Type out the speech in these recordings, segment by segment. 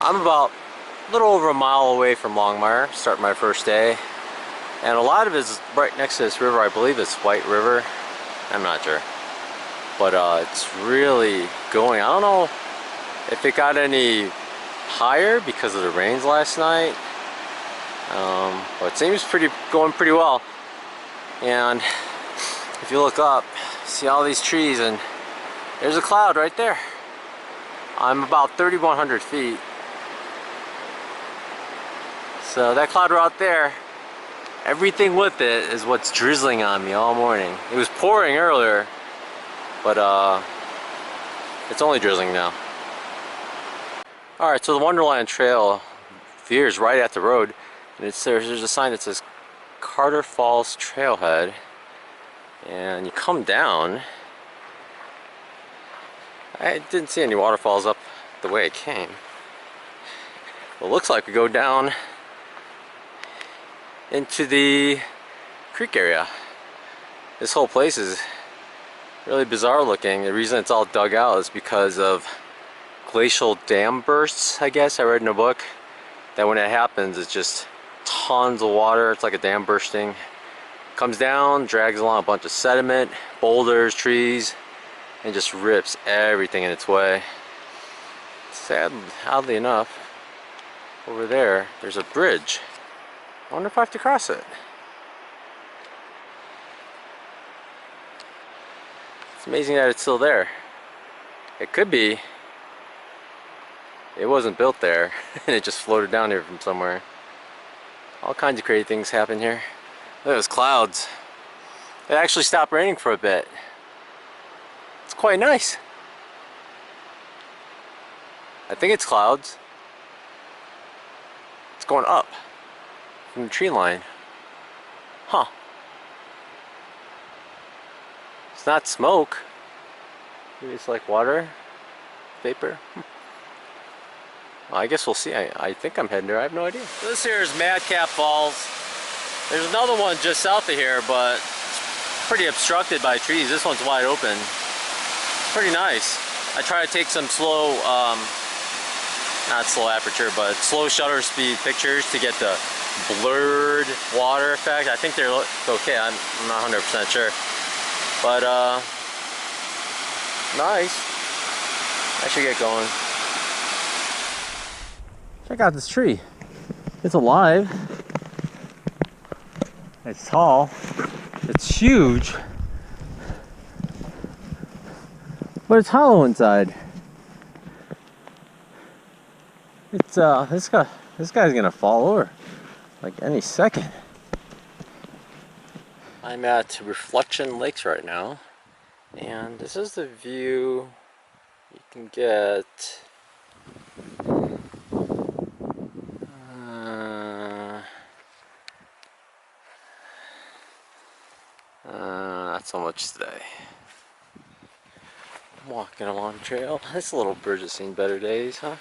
I'm about a little over a mile away from Longmire, starting my first day. And a lot of it is right next to this river. I believe it's White River. I'm not sure. But it's really going. I don't know if it got any higher because of the rains last night. But it seems going pretty well. And if you look up, see all these trees, and there's a cloud right there. I'm about 3,100 feet. So that cloud right there, everything with it is what's drizzling on me all morning. It was pouring earlier, but it's only drizzling now. Alright, so the Wonderland Trail veers right at the road, and there's a sign that says Carter Falls Trailhead, and you come down. I didn't see any waterfalls up the way it came. Well, it looks like we go down into the creek area. This whole place is really bizarre looking. The reason it's all dug out is because of glacial dam bursts, I guess. I read in a book that when it happens, it's just tons of water. It's like a dam bursting. Comes down, drags along a bunch of sediment, boulders, trees, and just rips everything in its way. Sad, oddly enough, over there's a bridge. I wonder if I have to cross it. It's amazing that it's still there. It could be it wasn't built there and it just floated down here from somewhere. All kinds of crazy things happen here. Look at those clouds. It actually stopped raining for a bit. It's quite nice. I think it's clouds. It's going up from the tree line. Huh. It's not smoke. Maybe it's like water, vapor. Well, I guess we'll see. I think I'm heading there. I have no idea. So this here is Madcap Falls. There's another one just south of here, but it's pretty obstructed by trees. This one's wide open. Pretty nice. I try to take some slow, not slow aperture, but slow shutter speed pictures to get the blurred water effect. I think they're okay. I'm not 100% sure. But, nice. I should get going. Check out this tree. It's alive. It's tall. It's huge. But it's hollow inside. It's this guy's gonna fall over like any second. I'm at Reflection Lakes right now, and this is the view you can get. Not so much today. I'm walking along the trail. This little bridge has seen better days, huh?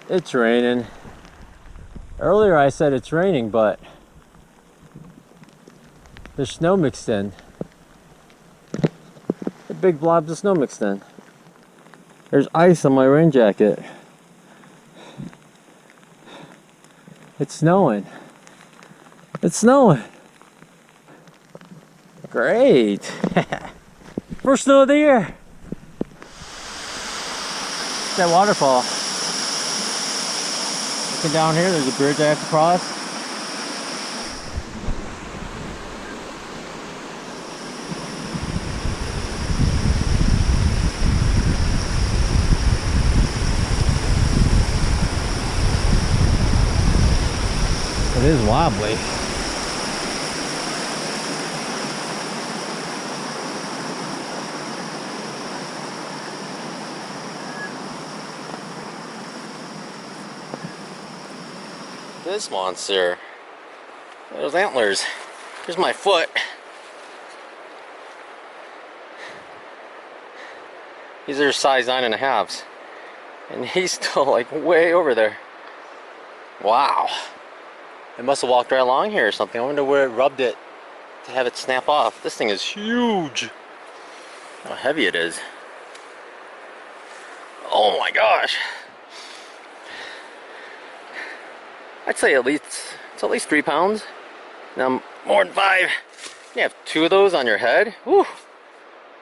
It's raining. Earlier I said it's raining, but there's snow mixed in. A big blobs of snow mixed in. There's ice on my rain jacket. It's snowing. It's snowing. Great. First snow of the year. That waterfall. Looking down here, there's a bridge I have to cross. It is wobbly. This monster. Those antlers. Here's my foot. These are size 9.5s. And he's still like way over there. Wow. It must have walked right along here or something. I wonder where it rubbed it to have it snap off. This thing is huge. How heavy it is. Oh my gosh. I'd say it's at least 3 pounds. Now more than 5. You have 2 of those on your head. Whew.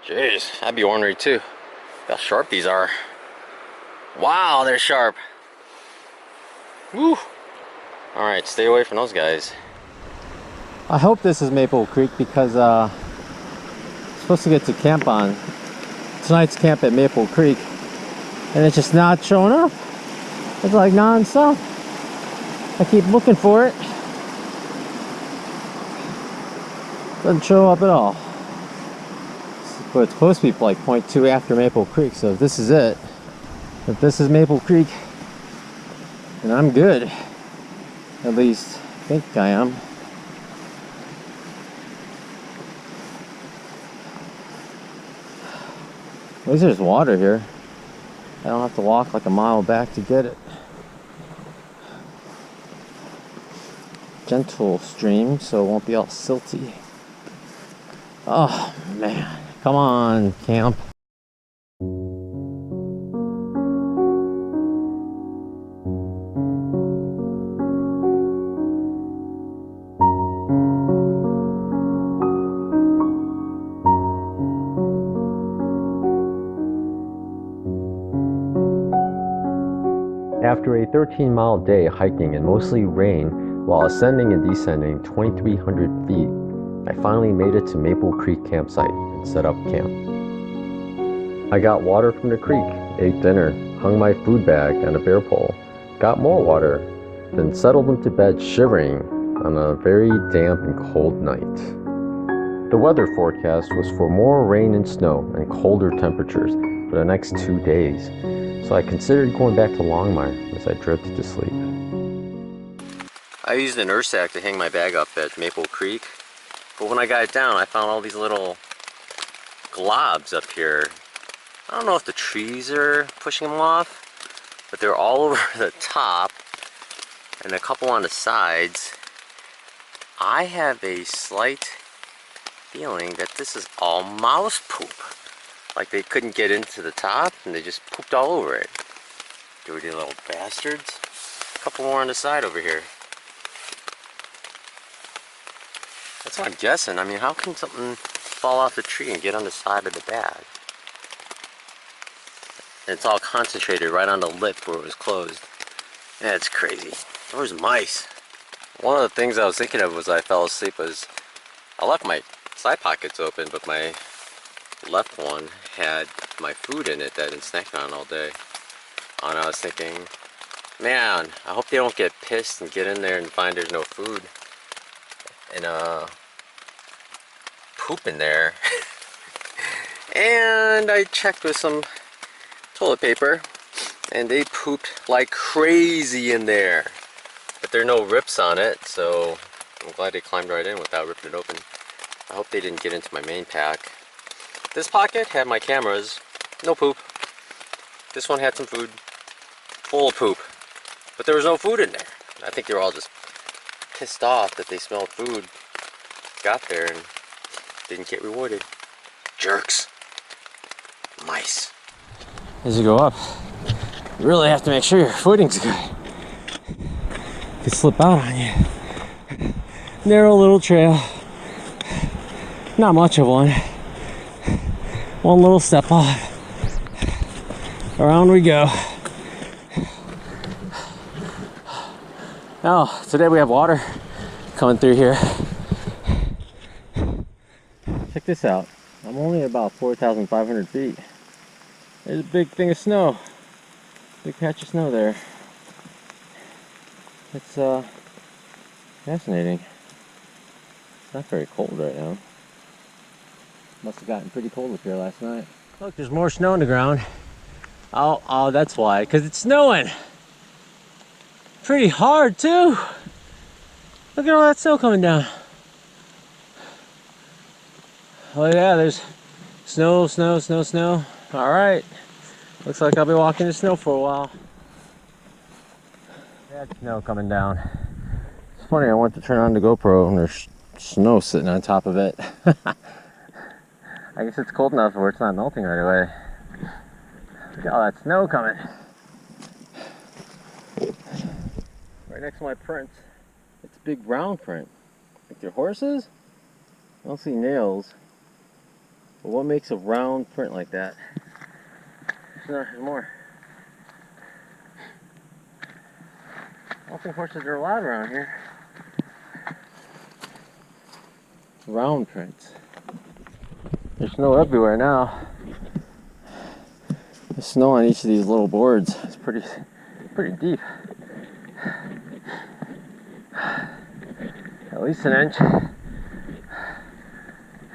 Jeez, I'd be ornery too. Look how sharp these are. Wow, they're sharp. Woo. Alright, stay away from those guys. I hope this is Maple Creek because I'm supposed to get to camp on tonight's camp at Maple Creek, and it's just not showing up. It's like non-stop. I keep looking for it. Doesn't show up at all. But it's supposed to be like 0.2 after Maple Creek, so if this is it, if this is Maple Creek, then I'm good. At least I think I am. At least there's water here. I don't have to walk like a mile back to get it. Gentle stream, so it won't be all silty. Oh man, come on, camp. After a 13-mile day hiking in mostly rain, while ascending and descending 2,300 feet, I finally made it to Maple Creek campsite and set up camp. I got water from the creek, ate dinner, hung my food bag on a bear pole, got more water, then settled into bed shivering on a very damp and cold night. The weather forecast was for more rain and snow and colder temperatures for the next 2 days, so I considered going back to Longmire as I drifted to sleep. I used an Ursack to hang my bag up at Maple Creek, but when I got it down I found all these little globs up here. I don't know if the trees are pushing them off, but they're all over the top and a couple on the sides. I have a slight feeling that this is all mouse poop. Like they couldn't get into the top and they just pooped all over it. Dirty little bastards. A couple more on the side over here. That's what I'm guessing. I mean, how can something fall off the tree and get on the side of the bag? And it's all concentrated right on the lip where it was closed. Yeah, it's crazy. There's mice. One of the things I was thinking of was I fell asleep was I left my side pockets open, but my left one had my food in it that I'd been snacking on all day. And I was thinking, man, I hope they don't get pissed and get in there and find there's no food. And poop in there. And I checked with some toilet paper and they pooped like crazy in there. But there are no rips on it, so I'm glad they climbed right in without ripping it open. I hope they didn't get into my main pack. This pocket had my cameras, no poop. This one had some food, full of poop. But there was no food in there. I think they were all just pissed off that they smelled food, got there and didn't get rewarded. Jerks. Mice. As you go up, you really have to make sure your footing's good. It could slip out on you. Narrow little trail. Not much of one. One little step off. Around we go. Now, today we have water coming through here. Check this out. I'm only about 4,500 feet. There's a big thing of snow. Big patch of snow there. It's fascinating. It's not very cold right now. Must have gotten pretty cold up here last night. Look, there's more snow on the ground. Oh, that's why, because it's snowing. Pretty hard too. Look at all that snow coming down. Oh yeah, there's snow, snow, snow, snow. All right, looks like I'll be walking in snow for a while. That's snow coming down. It's funny, I went to turn on the GoPro and there's snow sitting on top of it. I guess it's cold enough where it's not melting right away. Look at all that snow coming. Right next to my prints, it's a big round print. Like your horses? I don't see nails. But what makes a round print like that? There's more. I don't think horses are allowed around here. Round prints. There's snow everywhere now. There's snow on each of these little boards. It's pretty deep. At least an inch.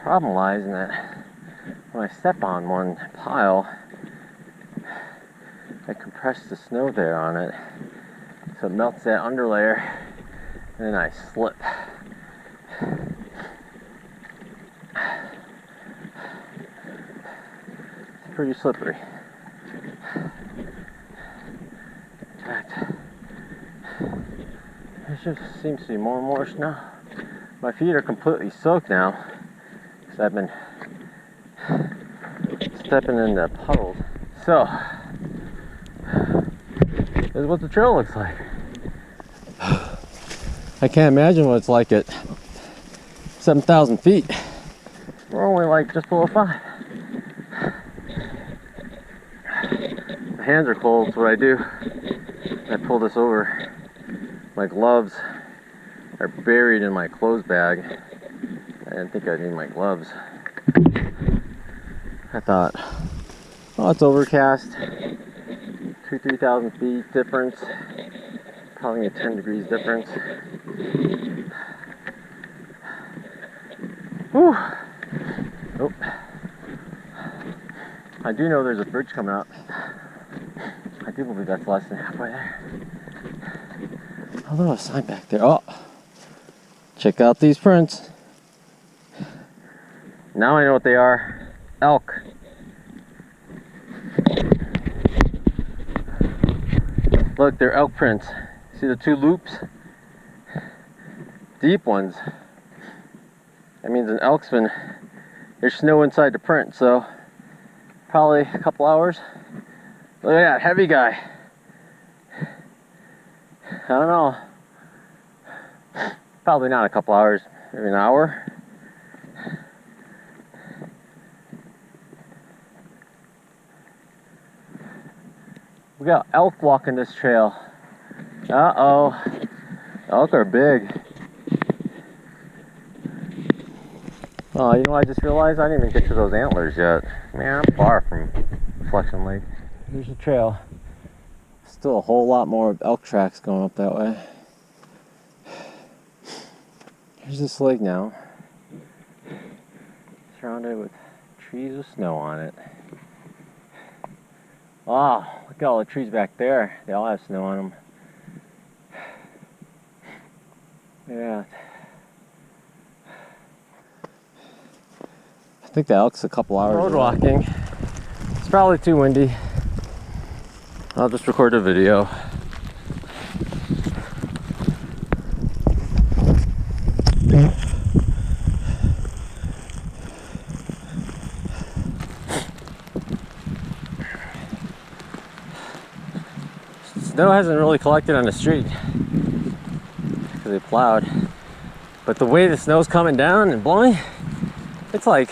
Problem lies in that when I step on one pile, I compress the snow there on it, so it melts that underlayer, and then I slip. It's pretty slippery. In fact, there just seems to be more and more snow. My feet are completely soaked now because I've been stepping into puddles. So, this is what the trail looks like. I can't imagine what it's like at 7,000 feet. We're only like just below 5. My hands are cold, so what I do, I pull this over. My gloves are buried in my clothes bag. I didn't think I'd need my gloves. I thought, oh, it's overcast. 2,000-3,000 feet difference. Probably a 10 degrees difference. Whew. Oh. I do know there's a bridge coming up. I do believe that's less than halfway there. Although a sign back there. Oh, check out these prints. Now I know what they are. Elk. Look, they're elk prints. See the 2 loops? Deep ones. That means an elk's been, there's snow inside the print, so probably a couple hours. Look at that, heavy guy. I don't know. Probably not a couple hours, maybe an hour. We got elk walking this trail. Uh-oh. Elk are big. Oh, you know what I just realized? I didn't even get to those antlers yet. Man, I'm far from Reflection Lake. There's the trail. Still a whole lot more elk tracks going up that way. Here's this lake now. Surrounded with trees with snow on it. Wow, look at all the trees back there. They all have snow on them. Yeah. I think the elk's a couple hours. Road walking. It's probably too windy. I'll just record a video. Snow hasn't really collected on the street because they plowed, but the way the snow's coming down and blowing, it's like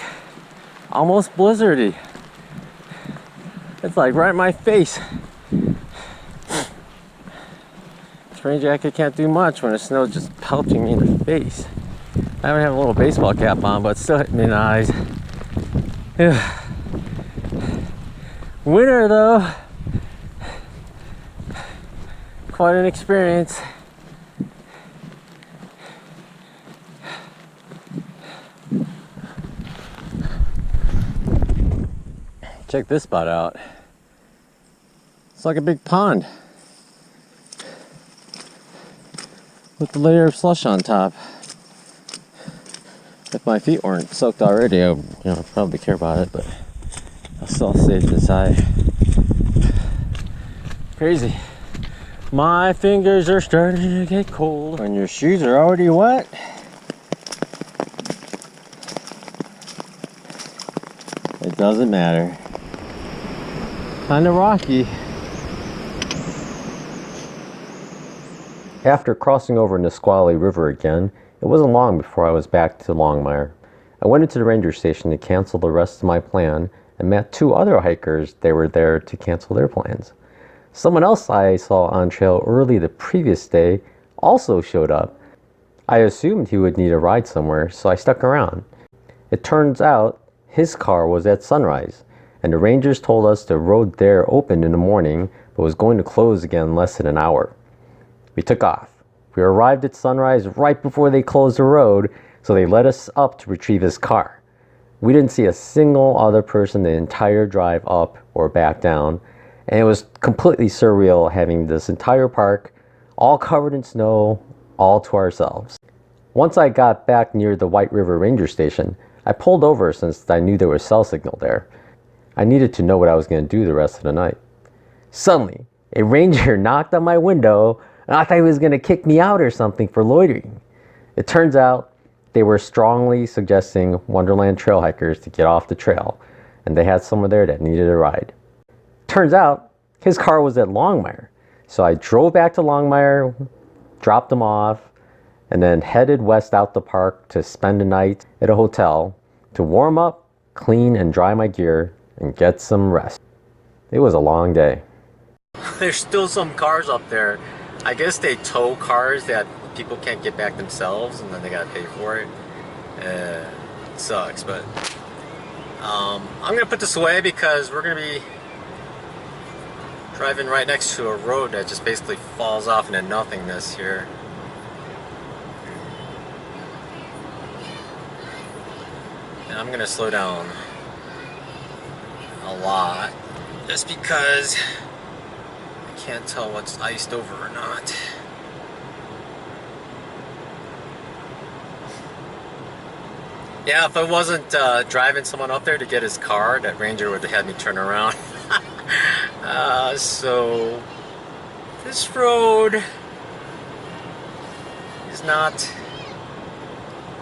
almost blizzardy. It's like right in my face. This rain jacket can't do much when the snow's just pelting me in the face. I haven't had a little baseball cap on, but it's still hitting me in the eyes. Winter though, quite an experience. Check this spot out. It's like a big pond with the layer of slush on top. If my feet weren't soaked already, I would, probably care about it, but I'll still stay to the side. Crazy. My fingers are starting to get cold. When your shoes are already wet, It doesn't matter. Kinda rocky. After crossing over Nisqually River again, it wasn't long before I was back to Longmire. I went into the ranger station to cancel the rest of my plan and met two other hikers. They were there to cancel their plans. Someone else I saw on trail early the previous day also showed up. I assumed he would need a ride somewhere, so I stuck around. It turns out his car was at Sunrise, and the rangers told us the road there opened in the morning but was going to close again in less than an hour. We took off. We arrived at Sunrise right before they closed the road, so they let us up to retrieve his car. We didn't see a single other person the entire drive up or back down, and it was completely surreal having this entire park all covered in snow, all to ourselves. Once I got back near the White River Ranger Station, I pulled over since I knew there was cell signal there. I needed to know what I was going to do the rest of the night. Suddenly, a ranger knocked on my window, and I thought he was going to kick me out or something for loitering. It turns out they were strongly suggesting Wonderland trail hikers to get off the trail, and they had someone there that needed a ride. Turns out his car was at Longmire, so I drove back to Longmire, dropped him off, and then headed west out the park to spend the night at a hotel to warm up, clean and dry my gear, and get some rest. It was a long day. There's still some cars up there. I guess they tow cars that people can't get back themselves, and then they gotta pay for it. It sucks, but I'm gonna put this away because we're gonna be driving right next to a road that just basically falls off into nothingness here. And I'm gonna slow down a lot just because I can't tell what's iced over or not. Yeah, if I wasn't driving someone up there to get his car, that ranger would have had me turn around. So this road is not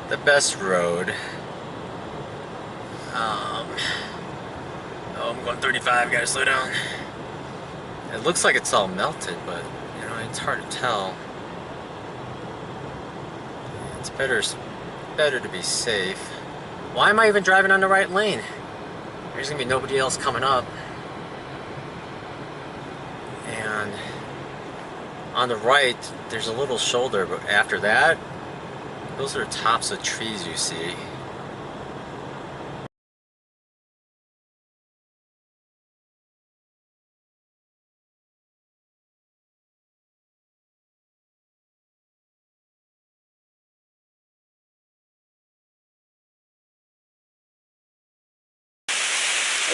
the best road. Oh, I'm going 35, gotta slow down. It looks like it's all melted, but you know, it's hard to tell. It's better to be safe. Why am I even driving on the right lane? There's gonna be nobody else coming up. And on the right, there's a little shoulder, but after that, those are tops of trees you see.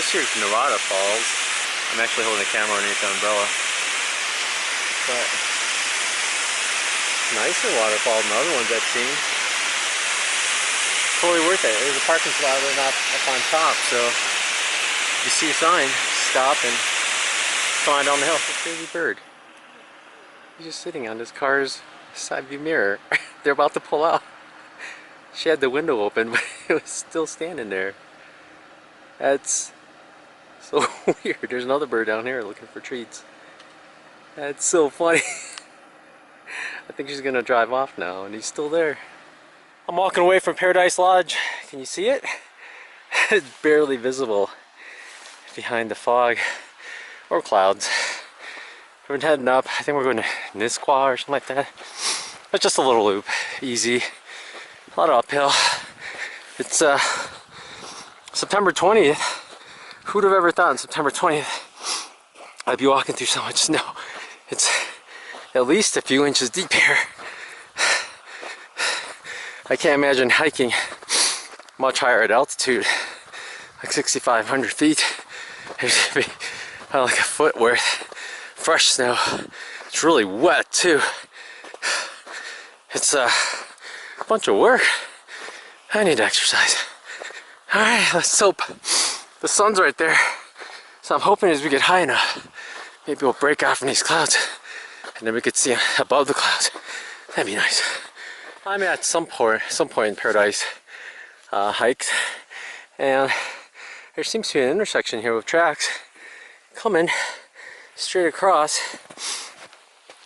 This here's Narada Falls. I'm actually holding the camera underneath the umbrella. But nicer waterfall than other ones I've seen. Totally worth it. There's a parking spot right up on top, so if you see a sign, stop and come on down the hill. It's a crazy bird. He's just sitting on this car's side view mirror. They're about to pull out. She had the window open, but it was still standing there. That's so weird. There's another bird down here looking for treats. That's so funny. I think she's gonna drive off now, and he's still there. I'm walking away from Paradise Lodge. Can you see it? It's barely visible behind the fog or clouds. We're heading up. I think we're going to Nisqually or something like that. But just a little loop, easy. A lot of uphill. It's September 20th. Who'd have ever thought on September 20th I'd be walking through so much snow? It's at least a few inches deep here. I can't imagine hiking much higher at altitude, like 6,500 feet. There's gonna be about like a foot worth fresh snow. It's really wet too. It's a bunch of work. I need to exercise. Alright, let's hope. The sun's right there, so I'm hoping as we get high enough, maybe we'll break out from these clouds, and then we could see above the clouds. That'd be nice. I'm at some point in Paradise hikes, and there seems to be an intersection here with tracks coming straight across.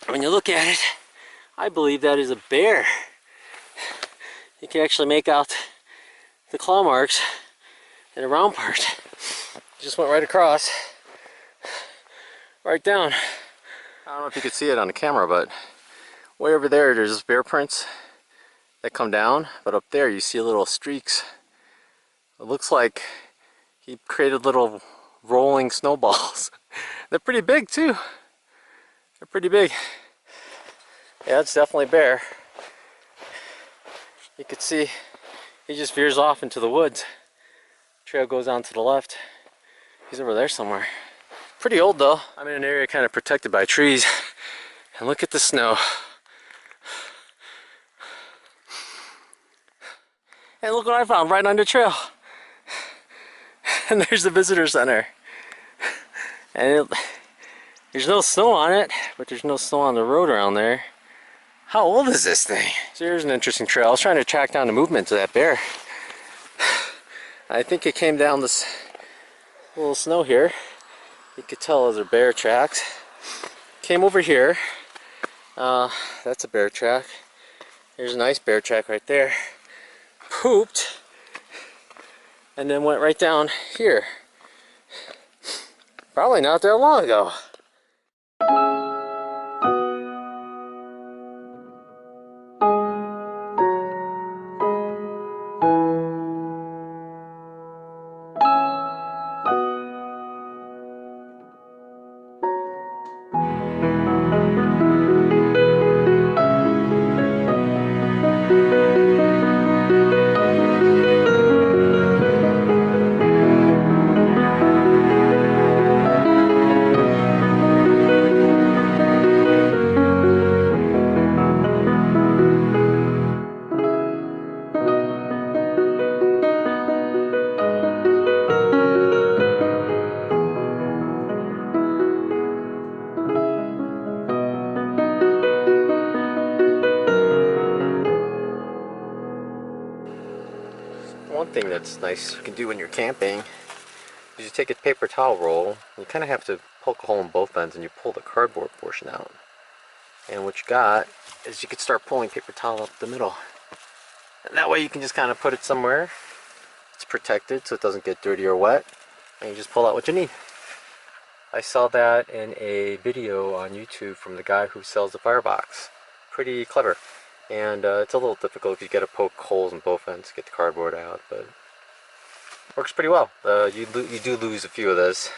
When you look at it, I believe that is a bear. You can actually make out the claw marks in the round part. Just went right across, right down. I don't know if you could see it on the camera, but way over there's bear prints that come down, but up there you see little streaks. It looks like he created little rolling snowballs. They're pretty big too. They're pretty big. Yeah, it's definitely bear. You could see he just veers off into the woods. Trail goes on to the left. He's over there somewhere. Pretty old though. I'm in an area kind of protected by trees. And look at the snow. And look what I found right on the trail. And there's the visitor center. And there's no snow on it, but there's no snow on the road around there. How old is this thing? So here's an interesting trail. I was trying to track down the movement of that bear. I think it came down this little snow here. You could tell those are bear tracks. Came over here. That's a bear track. There's a nice bear track right there. Pooped. And then went right down here. Probably not that long ago. One thing that's nice you can do when you're camping is you take a paper towel roll, you kind of have to poke a hole in both ends and you pull the cardboard portion out. And what you got is you can start pulling paper towel up the middle. And that way you can just kind of put it somewhere. It's protected so it doesn't get dirty or wet. And you just pull out what you need. I saw that in a video on YouTube from the guy who sells the Firebox. Pretty clever. And it's a little difficult if you get to poke holes in both ends to get the cardboard out, but works pretty well. You do lose a few of this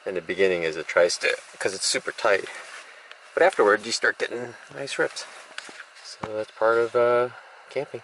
in the beginning as it tries to, because it's super tight. But afterward, you start getting nice rips. So that's part of camping.